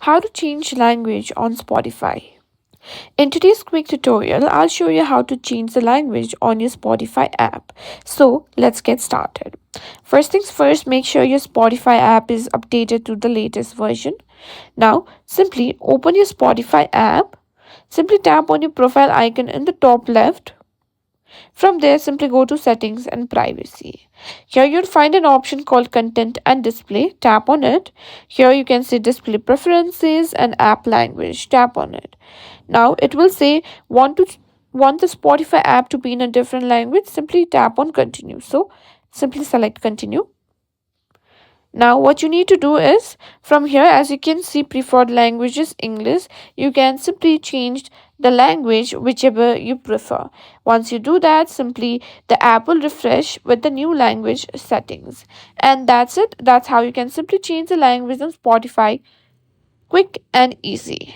How to change language on Spotify. In today's quick tutorial, I'll show you how to change the language on your Spotify app. So let's get started. First things first, make sure your Spotify app is updated to the latest version. Now, simply open your Spotify app. Simply tap on your profile icon in the top left. From there, simply go to Settings and Privacy. Here you'll find an option called Content and Display. Tap on it. Here you can see Display Preferences and App Language. Tap on it. Now it will say want the Spotify app to be in a different language. Simply tap on Continue. So simply select Continue. Now what you need to do is from here, as you can see, preferred language is English. You can simply change the language whichever you prefer. Once you do that, simply the app will refresh with the new language settings. And that's it. That's how you can simply change the language on Spotify. Quick and easy.